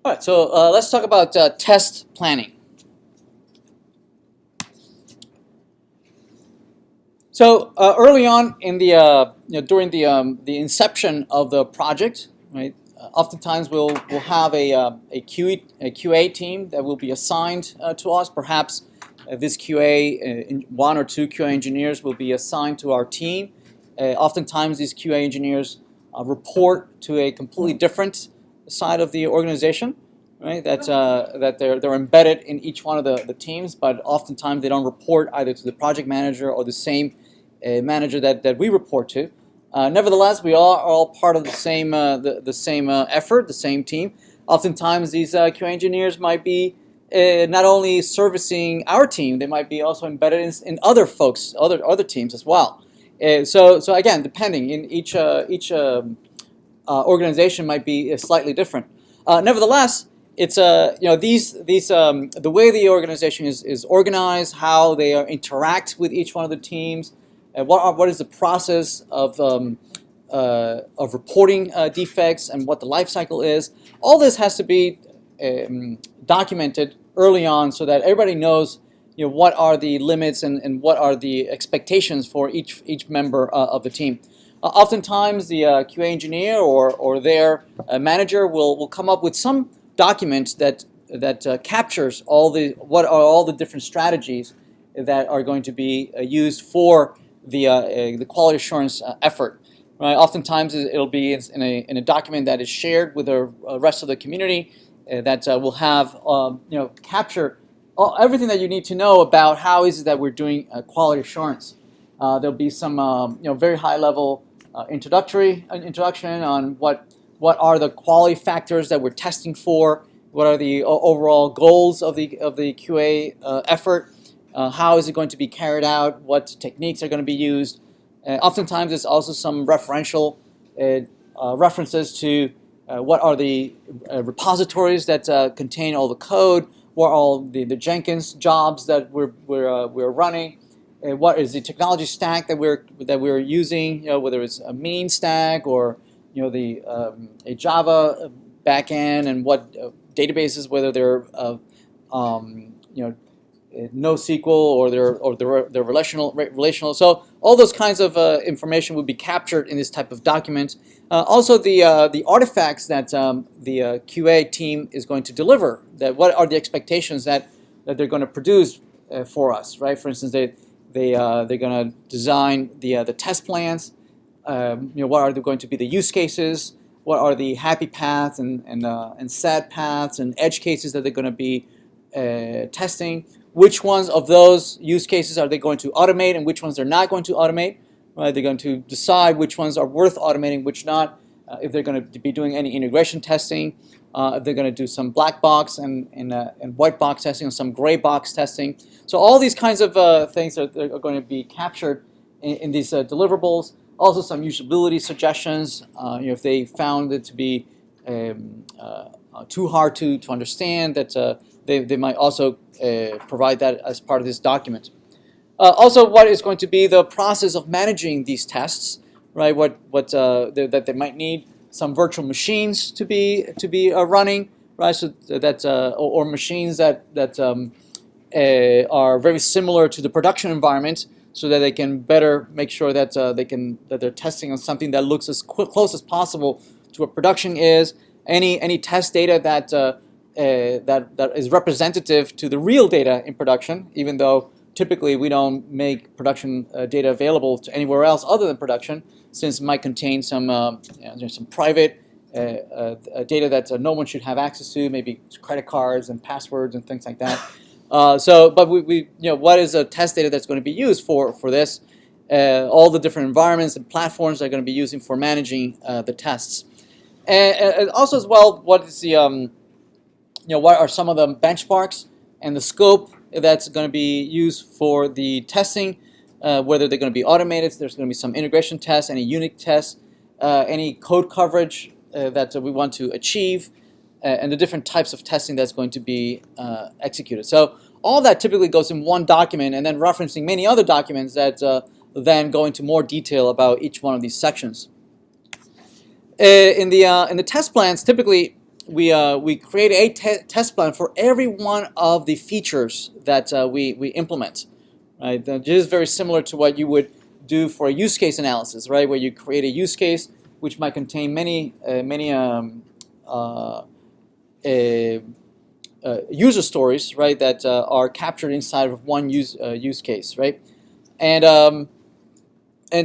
All right, so let's talk about test planning. So early on in the during the inception of the project, right? Oftentimes we'll have a QA team that will be assigned to us. Perhaps this one or two QA engineers will be assigned to our team. Oftentimes these QA engineers report to a completely different side of the organization, right? That they're embedded in each one of the teams, but oftentimes they don't report either to the project manager or the same manager that we report to. Nevertheless, we are all part of the same effort, the same team. Oftentimes, these QA engineers might be not only servicing our team, they might be also embedded in other folks, other teams as well. So again, depending in each organization might be slightly different. Nevertheless, it's the way the organization is organized, how they interact with each one of the teams, what is the process of reporting defects and what the life cycle is. All this has to be documented early on so that everybody knows what are the limits and what are the expectations for each member of the team. Oftentimes, the QA engineer or their manager will come up with some document that captures what are all the different strategies that are going to be used for the quality assurance effort. Right? Oftentimes, it'll be in a document that is shared with the rest of the community that will have capture everything that you need to know about how is it that we're doing quality assurance. There'll be some very high level introduction on what are the quality factors that we're testing for, what are the overall goals of the QA effort, how is it going to be carried out, what techniques are going to be used. Oftentimes, there's also some referential references to what are the repositories that contain all the code, what are all the Jenkins jobs that we're running. What is the technology stack that we're using? Whether it's a mean stack or a Java backend, and what databases, whether they're NoSQL or they're relational. So all those kinds of information would be captured in this type of document. Also, the artifacts that the QA team is going to deliver. That what are the expectations that they're going to produce for us, right? For instance, they're going to design the test plans. What are going to be the use cases? What are the happy paths and sad paths and edge cases that they're going to be testing? Which ones of those use cases are they going to automate and which ones they're not going to automate? Right? They're going to decide which ones are worth automating, which not. If they're going to be doing any integration testing, if they're going to do some black box and white box testing, or some gray box testing. So all these kinds of things are going to be captured in these deliverables. Also, some usability suggestions. If they found it to be too hard to understand, that they might also provide that as part of this document. Also, what is going to be the process of managing these tests, right? That they might need some virtual machines to be running, right? So that or machines that are very similar to the production environment, so that they can better make sure that they're testing on something that looks as close as possible to what production is. Any test data that is representative to the real data in production, even though typically we don't make production data available to anywhere else other than production, since it might contain some private data that no one should have access to, maybe credit cards and passwords and things like that. But what is a test data that's going to be used for this? All the different environments and platforms they're going to be using for managing the tests, and also as well, what is the what are some of the benchmarks and the scope that's going to be used for the testing, whether they're going to be automated. There's going to be some integration tests, any unit tests, any code coverage that we want to achieve, and the different types of testing that's going to be executed. So all that typically goes in one document, and then referencing many other documents that then go into more detail about each one of these sections. In the test plans, typically we create a test plan for every one of the features that we implement. Right? This is very similar to what you would do for a use case analysis, right? Where you create a use case which might contain many user stories, right? That are captured inside of one use case, right? And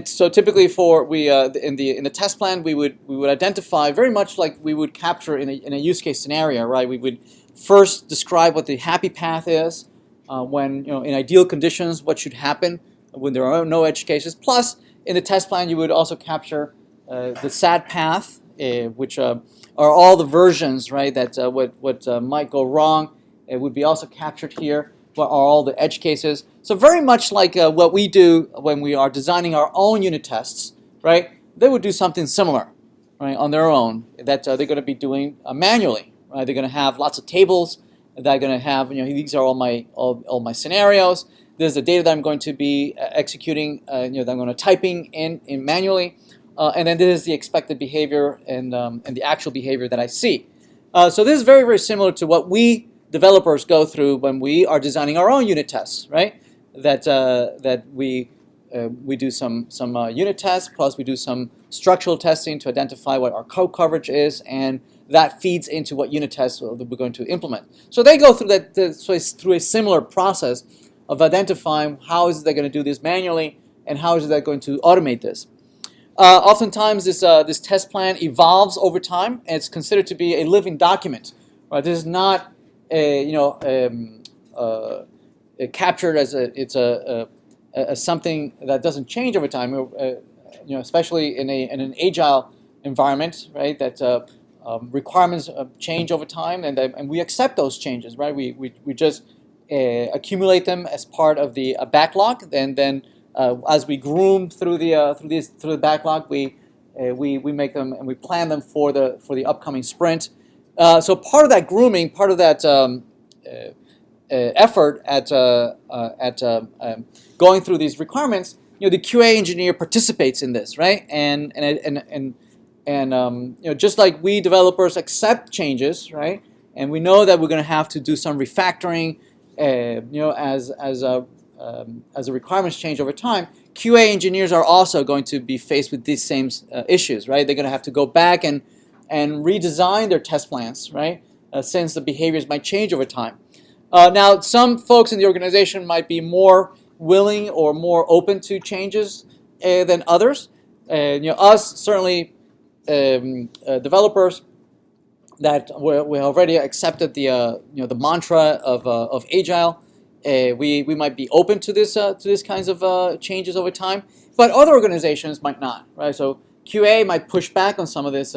so typically for in the test plan we would identify very much like we would capture in a use case scenario, right? We would first describe what the happy path is, when in ideal conditions what should happen when there are no edge cases. Plus in the test plan you would also capture the sad path, which are all the versions, right? That what might go wrong. It would be also captured here. What are all the edge cases? So very much like what we do when we are designing our own unit tests, right? They would do something similar, right, on their own that they're going to be doing manually, right? They're going to have lots of tables. They're going to have, these are all my scenarios. This is the data that I'm going to be executing, that I'm going to typing in manually, and then this is the expected behavior and the actual behavior that I see. So this is very, very similar to what we developers go through when we are designing our own unit tests, right? That we do some unit tests, plus we do some structural testing to identify what our code coverage is, and that feeds into what unit tests we're going to implement. So they go through through a similar process of identifying how is it they're going to do this manually and how is it they're going to automate this. Oftentimes this test plan evolves over time, and it's considered to be a living document. Right? This is not captured as something that doesn't change over time. Especially in an agile environment, right? That requirements change over time, and we accept those changes, right? We just accumulate them as part of the backlog, and then as we groom through the backlog, we make them and we plan them for the upcoming sprint. So part of that grooming, part of that effort at going through these requirements, the QA engineer participates in this, right? And just like we developers accept changes, right? And we know that we're going to have to do some refactoring, as the requirements change over time. QA engineers are also going to be faced with these same issues, right? They're going to have to go back and redesign their test plans, right? Since the behaviors might change over time. Now, some folks in the organization might be more willing or more open to changes than others. Us certainly developers that we already accepted the mantra of agile. We might be open to this kinds of changes over time, but other organizations might not, right? So QA might push back on some of this,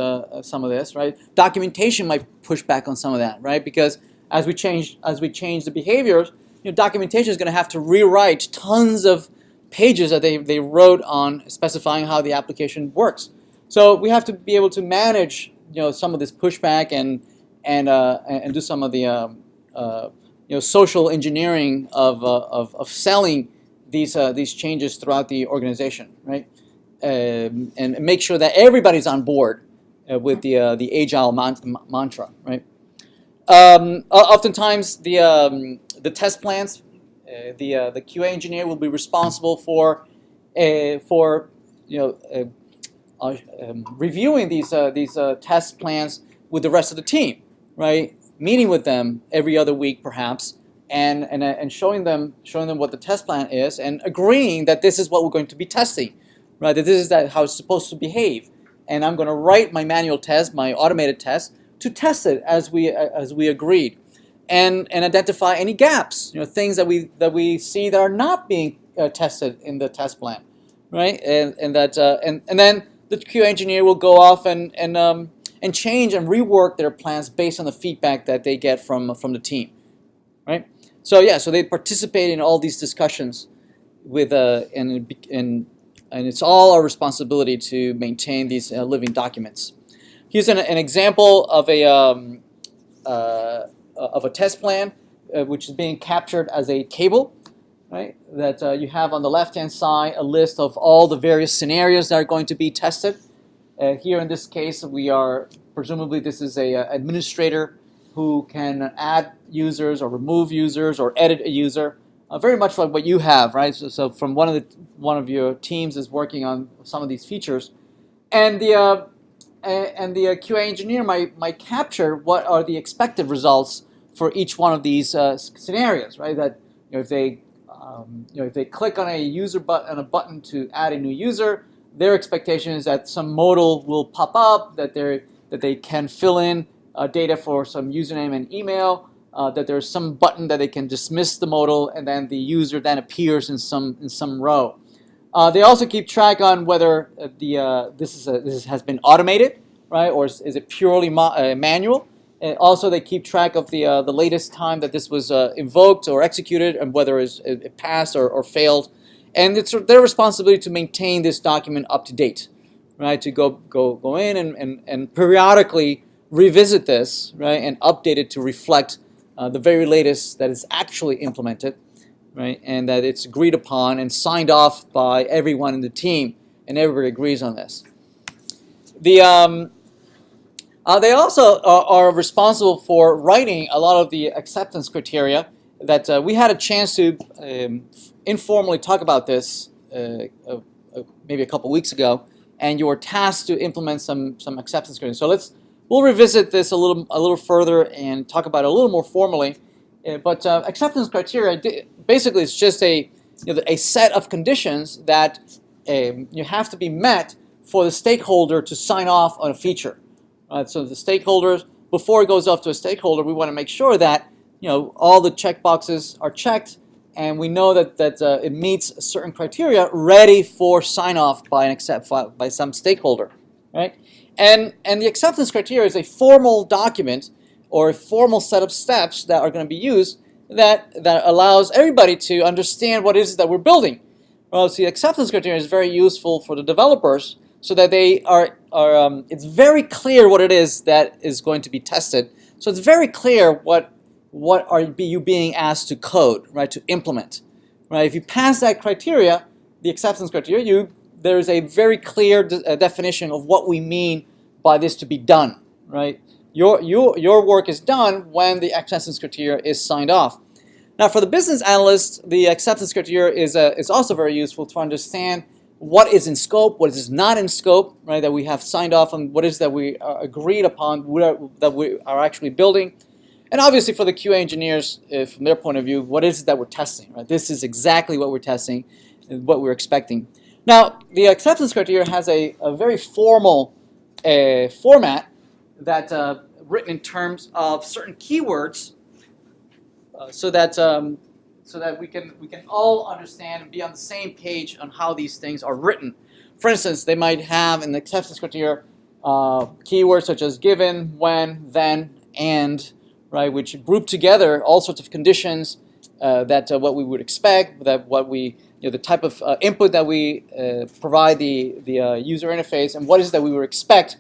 right? Documentation might push back on some of that, right? Because as we change the behaviors, documentation is going to have to rewrite tons of pages that they wrote on specifying how the application works. So we have to be able to manage, some of this pushback and do some of the social engineering of selling these changes throughout the organization, right? And make sure that everybody's on board with the agile mantra, right? Oftentimes the test plans, the QA engineer will be responsible for reviewing these test plans with the rest of the team, right? Meeting with them every other week, perhaps, and showing them what the test plan is, and agreeing that this is what we're going to be testing, right? That this is how it's supposed to behave, and I'm going to write my manual test, my automated test, to test it as we agreed, and identify any gaps, things that we see that are not being tested in the test plan, right? And then the QA engineer will go off and change and rework their plans based on the feedback that they get from the team, right? So they participate in all these discussions with and it's all our responsibility to maintain these living documents. Here's an example of a test plan, which is being captured as a table, right? That you have on the left-hand side a list of all the various scenarios that are going to be tested. Here in this case, we are presumably this is a administrator who can add users or remove users or edit a user, very much like what you have, right? So from one of your teams is working on some of these features, and the QA engineer might capture what are the expected results for each one of these scenarios, right? That if they click on a button to add a new user, their expectation is that some modal will pop up, that they can fill in data for some username and email, that there's some button that they can dismiss the modal, and then the user then appears in some row. They also keep track on whether this has been automated, right, or is it purely manual. And also, they keep track of the latest time that this was invoked or executed, and whether it passed or failed. And it's their responsibility to maintain this document up to date, right? To go in and periodically revisit this, right, and update it to reflect the very latest that is actually implemented, right, and that it's agreed upon and signed off by everyone in the team, and everybody agrees on this. They also are responsible for writing a lot of the acceptance criteria that we had a chance to informally talk about this maybe a couple weeks ago, and you were tasked to implement some acceptance criteria. So we'll revisit this a little further and talk about it a little more formally. But acceptance criteria basically is just a set of conditions that you have to be met for the stakeholder to sign off on a feature. So the stakeholders, before it goes off to a stakeholder, we want to make sure that all the checkboxes are checked, and we know that it meets certain criteria, ready for sign off by some stakeholder, right? And the acceptance criteria is a formal document or a formal set of steps that are going to be used that allows everybody to understand what it is that we're building. Well, see, acceptance criteria is very useful for the developers, so that they it's very clear what it is that is going to be tested. So it's very clear what are you being asked to code, right, to implement, right? If you pass that criteria, the acceptance criteria, there is a very clear definition of what we mean by this to be done, right? Your work is done when the acceptance criteria is signed off. Now, for the business analyst, the acceptance criteria is also very useful to understand what is in scope, what is not in scope, right, that we have signed off on, what is that we agreed upon, that we are actually building. And obviously for the QA engineers, from their point of view, what is it that we're testing, right? This is exactly what we're testing and what we're expecting. Now, the acceptance criteria has a very formal format that written in terms of certain keywords, so that we can all understand and be on the same page on how these things are written. For instance, they might have in the acceptance criteria keywords such as given, when, then, and, right, which group together all sorts of conditions that what we would expect, that what we the type of input that we provide the user interface, and what is that we would expect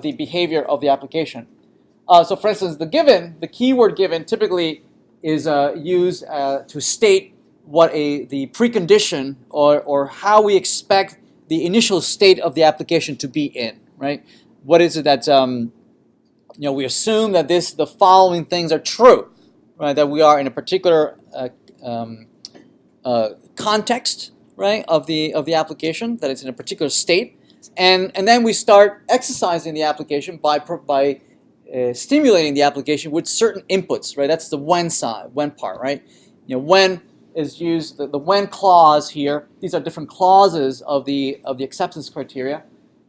the behavior of the application. So, for instance, the keyword given typically is used to state what the precondition or how we expect the initial state of the application to be in, right? What is it that we assume that the following things are true, right? That we are in a particular context, right, of the application, that it's in a particular state, and then we start exercising the application by stimulating the application with certain inputs, right? That's the when part, right? When is used, the when clause here. These are different clauses of the acceptance criteria,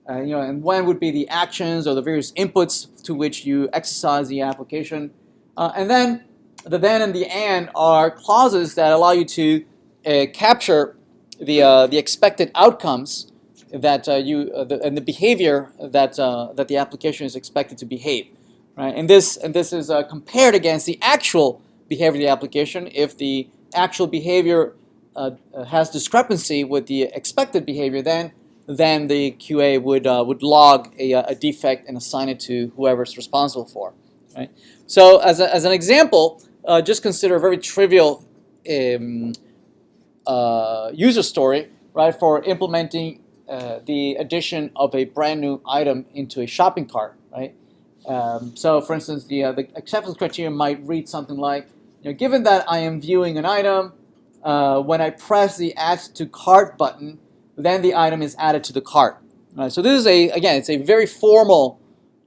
and when would be the actions or the various inputs to which you exercise the application, and then the then and the and are clauses that allow you to capture the expected outcomes that and the behavior that the application is expected to behave. Right, and this is compared against the actual behavior of the application. If the actual behavior has discrepancy with the expected behavior, then the QA would log a defect and assign it to whoever's responsible for. Right. So as an example, just consider a very trivial user story, right, for implementing the addition of a brand new item into a shopping cart, right? So, for instance, the acceptance criteria might read something like, given that I am viewing an item, when I press the Add to Cart button, then the item is added to the cart. Right? So this is again, it's a very formal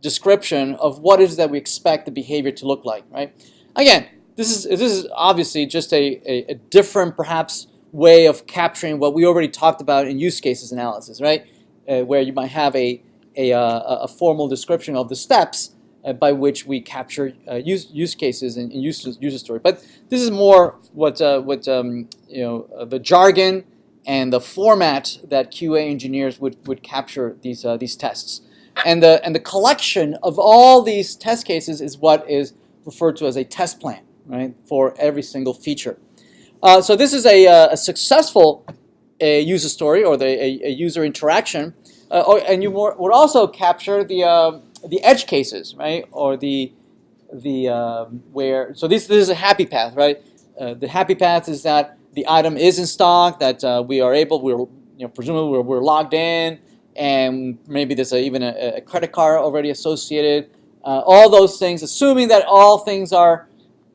description of what it is that we expect the behavior to look like, right? Again, this is obviously just a different, perhaps, way of capturing what we already talked about in use cases analysis, right? Where you might have a formal description of the steps by which we capture use cases and user story. But this is more what the jargon and the format that QA engineers would capture these tests. And the collection of all these test cases is what is referred to as a test plan, right, for every single feature. So this is a successful user story or a user interaction, and you would also capture the edge cases, right, or where. So this is a happy path, right? The happy path is that the item is in stock, that presumably we're logged in, and maybe there's even a credit card already associated. All those things, assuming that all things are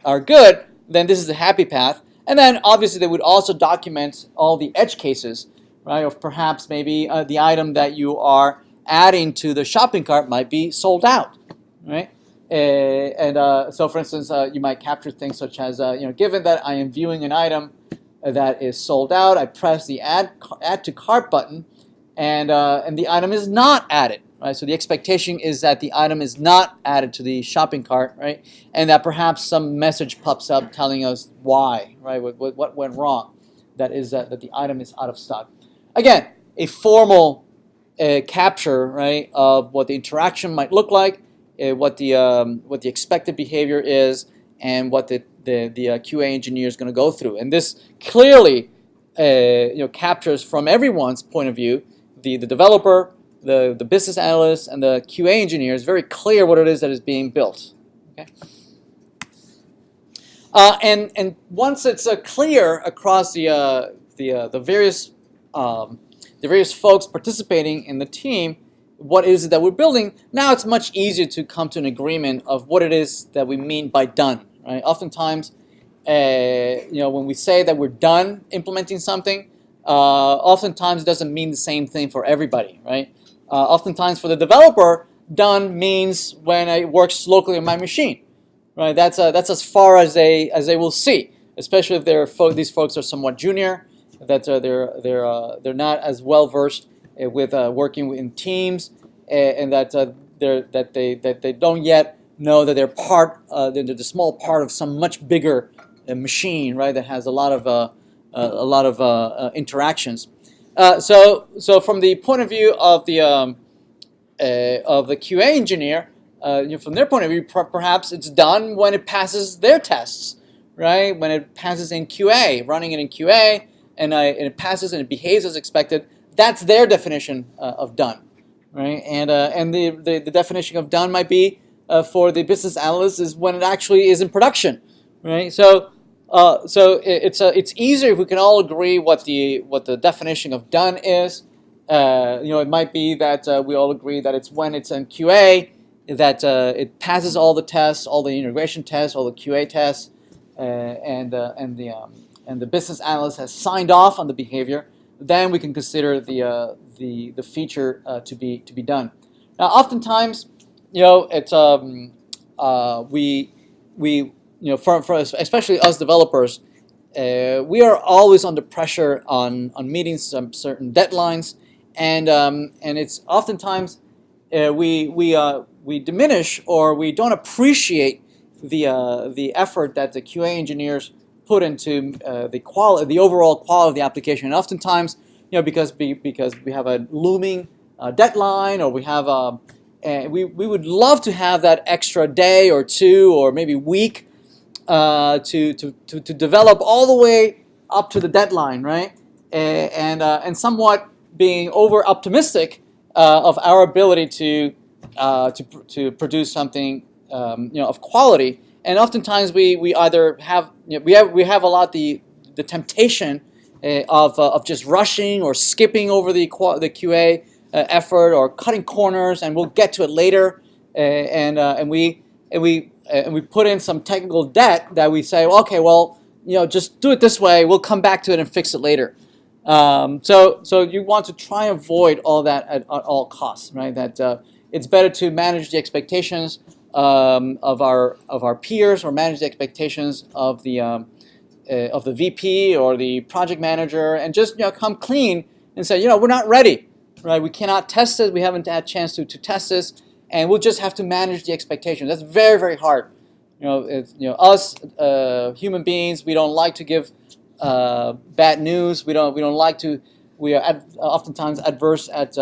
good, then this is the happy path. And then obviously they would also document all the edge cases, right? Of perhaps maybe the item that you are adding to the shopping cart might be sold out, right? So for instance, you might capture things such as, given that I am viewing an item that is sold out, I press the add to cart button, and the item is not added, right? So the expectation is that the item is not added to the shopping cart, right? And that perhaps some message pops up telling us why, right? What went wrong? That is that the item is out of stock. Again, a formal capture, right, of what the interaction might look like, what the expected behavior is, and what the QA engineer is going to go through. And this clearly captures from everyone's point of view, the developer, the business analyst, and the QA engineer is very clear what it is that is being built. Okay. And once it's clear across the various folks participating in the team, what is it that we're building, now it's much easier to come to an agreement of what it is that we mean by done. Right? Oftentimes, when we say that we're done implementing something, oftentimes it doesn't mean the same thing for everybody, right? Oftentimes for the developer, done means when it works locally on my machine, right? That's as far as they will see, especially if these folks are somewhat junior, that they're not as well versed with working in teams, and that they don't yet know that they're they're the small part of some much bigger machine, right? That has a lot of interactions. So from the point of view of the QA engineer, from their point of view, perhaps it's done when it passes their tests, right? When it passes in QA, running it in QA, and it passes and it behaves as expected. That's their definition of done, right? And the definition of done might be for the business analyst is when it actually is in production, right? So it's easier if we can all agree what the definition of done is. It might be that we all agree that it's when it's in QA, that it passes all the tests, all the integration tests, all the QA tests, and the business analyst has signed off on the behavior. Then we can consider the feature to be done. Now, oftentimes, it's for especially us developers, we are always under pressure on meeting some certain deadlines, and it's oftentimes we diminish or we don't appreciate the effort that the QA engineers put into the overall quality of the application. And oftentimes, because we have a looming deadline, or we have we would love to have that extra day or two or maybe week to develop all the way up to the deadline, right? And somewhat being over optimistic of our ability to produce something of quality. And oftentimes we either have we have a lot the temptation of just rushing or skipping over the QA effort or cutting corners, and we'll get to it later, and we put in some technical debt that we say, well, okay, well, just do it this way. We'll come back to it and fix it later. So you want to try and avoid all that at all costs, right? That it's better to manage the expectations of our peers, or manage the expectations of the VP or the project manager, and just come clean and say, we're not ready, right? We cannot test it. We haven't had a chance to test this, and we'll just have to manage the expectations. That's very, very hard. Us human beings, we don't like to give bad news. We don't like to. We are oftentimes adverse at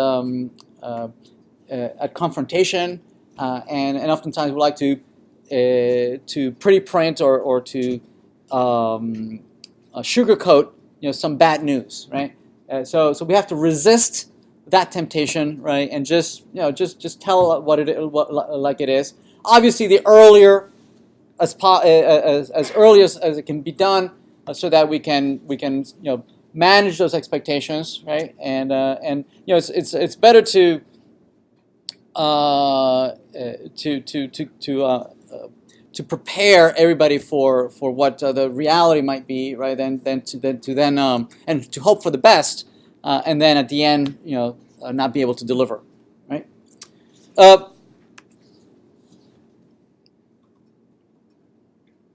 confrontation, and oftentimes we like to pretty print or to sugarcoat some bad news, right? So we have to resist that temptation, right? And just tell what like it is. Obviously, the earlier as early as it can be done, so that we can manage those expectations, right? And it's better to prepare everybody for what the reality might be, right? Than to and to hope for the best, and then at the end, not be able to deliver, right?